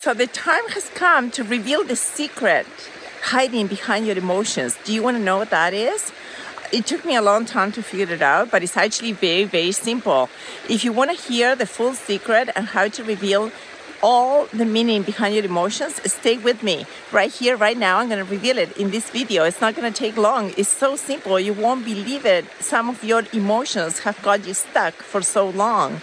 So the time has come to reveal the secret hiding behind your emotions. Do you want to know what that is? It took me a long time to figure it out, but it's actually very, very simple. If you want to hear the full secret and how to reveal all the meaning behind your emotions, stay with me. Right here, right now, I'm going to reveal it in this video. It's not going to take long. It's so simple. You won't believe it. Some of your emotions have got you stuck for so long.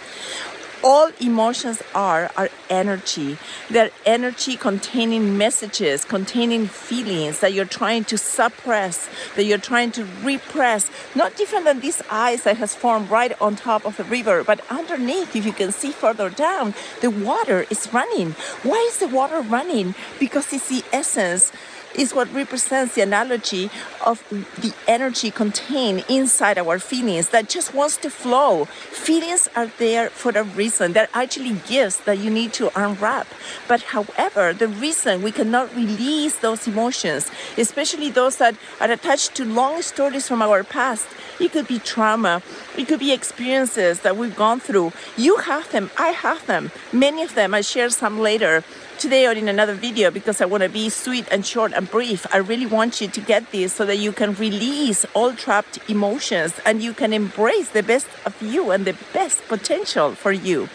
All emotions are energy. They're energy containing messages, containing feelings that you're trying to suppress, that you're trying to repress. Not different than this ice that has formed right on top of the river, but underneath, if you can see further down, the water is running. Why is the water running? Because it's the essence, is what represents the analogy of the energy contained inside our feelings that just wants to flow. Feelings are there for a reason. They're actually gifts that you need to unwrap. But however, the reason we cannot release those emotions, especially those that are attached to long stories from our past, it could be trauma, it could be experiences that we've gone through. You have them, I have them. Many of them, I share some later today or in another video because I want to be sweet and short and brief. I really want you to get this so that you can release all trapped emotions and you can embrace the best of you and the best potential for you.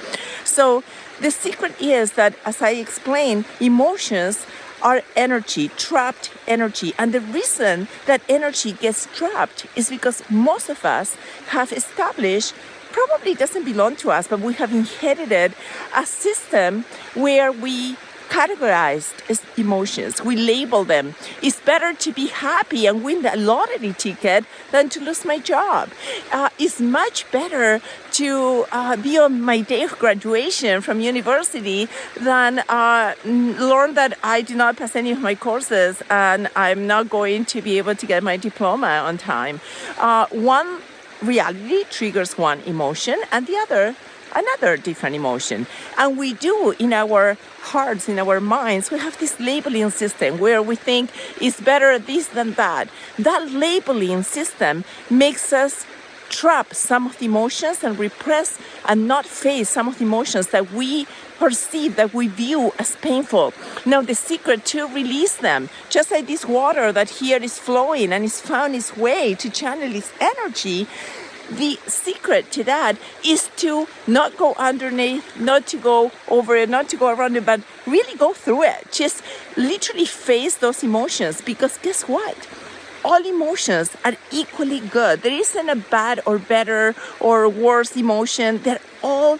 So the secret is that, as I explained, emotions are energy, trapped energy. And the reason that energy gets trapped is because most of us have established, probably doesn't belong to us, but we have inherited a system where we categorized emotions. We label them. It's better to be happy and win the lottery ticket than to lose my job. It's much better to be on my day of graduation from university than learn that I did not pass any of my courses and I'm not going to be able to get my diploma on time. One reality triggers one emotion and the other another different emotion. And we do in our hearts, in our minds, we have this labeling system where we think it's better this than that. That labeling system makes us trap some of the emotions and repress and not face some of the emotions that we perceive, that we view as painful. Now the secret to release them, just like this water that here is flowing and it's found its way to channel its energy, the secret to that is to not go underneath, not to go over it, not to go around it, but really go through it. Just literally face those emotions, because guess what? All emotions are equally good. There isn't a bad or better or worse emotion. They're all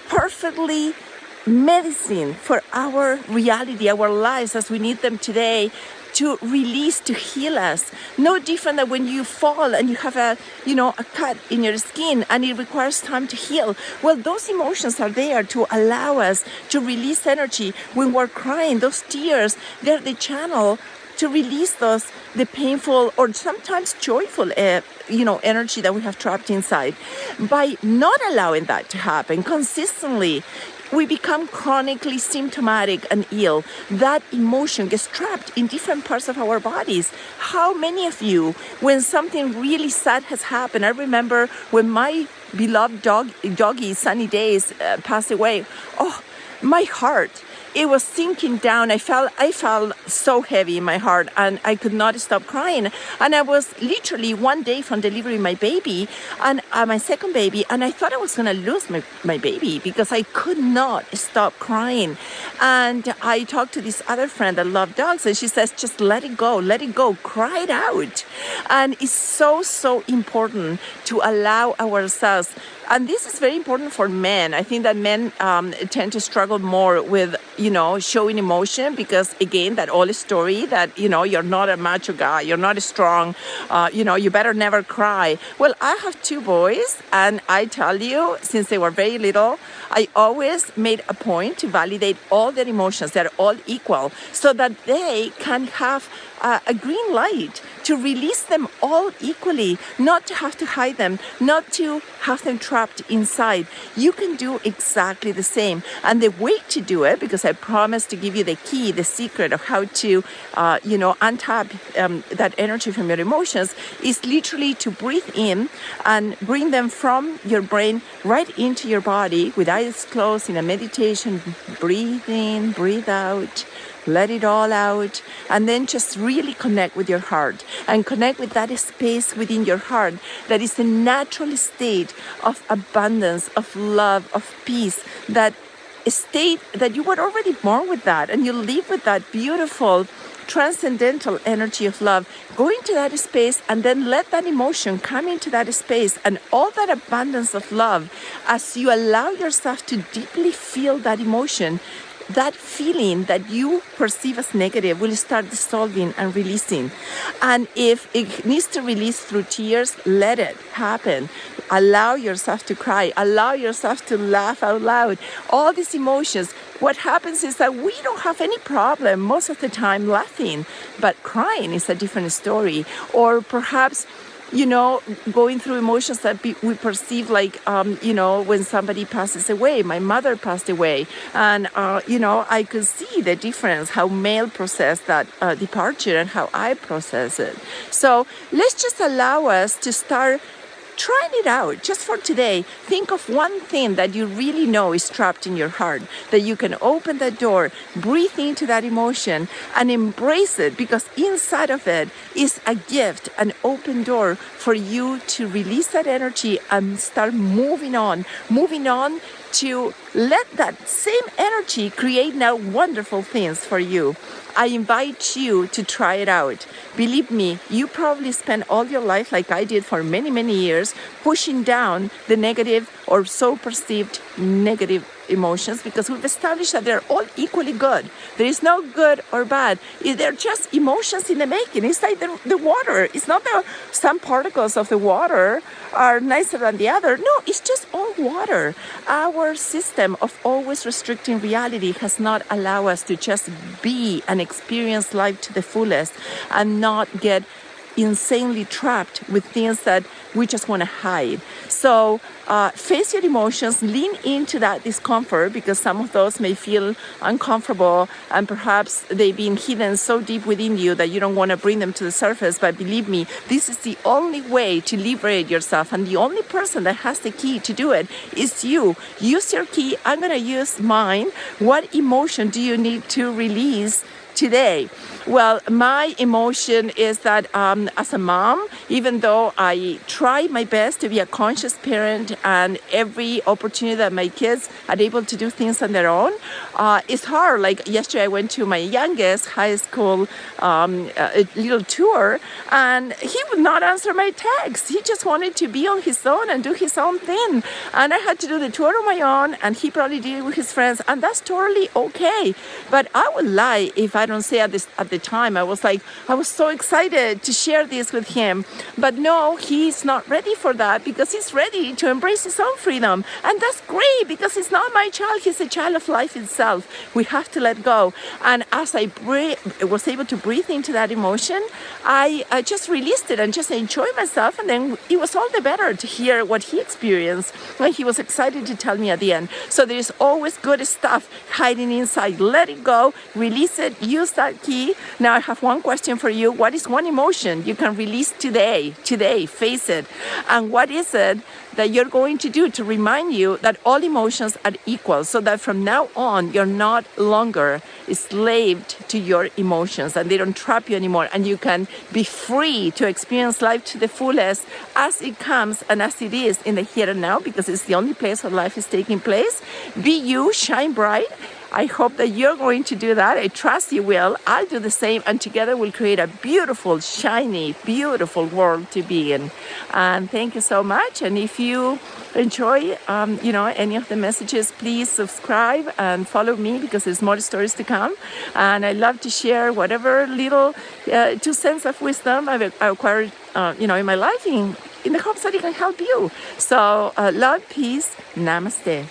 perfectly medicine for our reality, our lives as we need them today, to release, to heal us. No different than when you fall and you have a cut in your skin and it requires time to heal. Well, those emotions are there to allow us to release energy. When we're crying, those tears, they're the channel to release the painful or sometimes joyful energy that we have trapped inside. By not allowing that to happen consistently, we become chronically symptomatic and ill. That emotion gets trapped in different parts of our bodies. How many of you, when something really sad has happened, I remember when my beloved doggy, Sunny Days, passed away, my heart, it was sinking down. I felt so heavy in my heart and I could not stop crying. And I was literally one day from delivering my baby and my second baby, and I thought I was going to lose my baby because I could not stop crying. And I talked to this other friend that loved dogs and she says, just let it go, cry it out. And it's so, so important to allow ourselves. And this is very important for men. I think that men tend to struggle more with, showing emotion because, again, that old story that, you're not a macho guy, you're not strong, you better never cry. Well, I have two boys, and I tell you, since they were very little, I always made a point to validate all their emotions. They're all equal so that they can have a green light to release them all equally, not to have to hide them, not to have them trapped inside. You can do exactly the same. And the way to do it, because I promised to give you the key, the secret of how to, untap that energy from your emotions, is literally to breathe in and bring them from your brain right into your body with eyes closed in a meditation. Breathe in, breathe out. Let it all out, and then just really connect with your heart and connect with that space within your heart that is the natural state of abundance, of love, of peace, that state that you were already born with that, and you live with that beautiful transcendental energy of love. Go into that space and then let that emotion come into that space and all that abundance of love. As you allow yourself to deeply feel that emotion, that feeling that you perceive as negative will start dissolving and releasing. And if it needs to release through tears, let it happen. Allow yourself to cry. Allow yourself to laugh out loud. All these emotions. What happens is that we don't have any problem most of the time laughing, but crying is a different story. Or perhaps going through emotions that we perceive like, when somebody passes away. My mother passed away. And, I could see the difference, how male process that departure and how I process it. So let's just allow us to start trying it out just for today. Think of one thing that you really know is trapped in your heart, that you can open that door, breathe into that emotion and embrace it, because inside of it is a gift, an open door for you to release that energy and start moving on to let that same energy create now wonderful things for you. I invite you to try it out. Believe me, you probably spent all your life, like I did for many, many years, pushing down the negative or so perceived negative emotions, because we've established that they're all equally good. There is no good or bad. They're just emotions in the making. It's like the water. It's not that some particles of the water are nicer than the other. No, it's just all water. Our system of always restricting reality has not allowed us to just be and experience life to the fullest and not get insanely trapped with things that we just want to hide. So face your emotions, lean into that discomfort, because some of those may feel uncomfortable and perhaps they've been hidden so deep within you that you don't want to bring them to the surface. But believe me, this is the only way to liberate yourself, and the only person that has the key to do it is you. Use your key. I'm going to use mine. What emotion do you need to release today? Well, my emotion is that as a mom, even though I try my best to be a conscious parent, and every opportunity that my kids are able to do things on their own, it's hard. Like yesterday, I went to my youngest high school a little tour, and he would not answer my text. He just wanted to be on his own and do his own thing. And I had to do the tour on my own, and he probably did it with his friends, and that's totally okay. But I would lie if I don't say at the time, I was so excited to share this with him. But no, he's not ready for that, because he's ready to embrace his own freedom. And that's great, because he's not my child, he's a child of life itself. We have to let go. And as I was able to breathe into that emotion, I just released it and just enjoyed myself. And then it was all the better to hear what he experienced. And he was excited to tell me at the end. So there's always good stuff hiding inside. Let it go, release it, use that key. Now I have one question for you. What is one emotion you can release today? Face it. And what is it that you're going to do to remind you that all emotions are equal, so that from now on you're not longer enslaved to your emotions and they don't trap you anymore, and you can be free to experience life to the fullest as it comes and as it is in the here and now, because it's the only place where life is taking place. Be you, shine bright. I hope that you're going to do that. I trust you will. I'll do the same, and together we'll create a beautiful, shiny, beautiful world to be in. And thank you so much. And if you enjoy, any of the messages, please subscribe and follow me, because there's more stories to come. And I love to share whatever little 2 cents of wisdom I've acquired, in my life, in the hopes that it can help you. So, love, peace, namaste.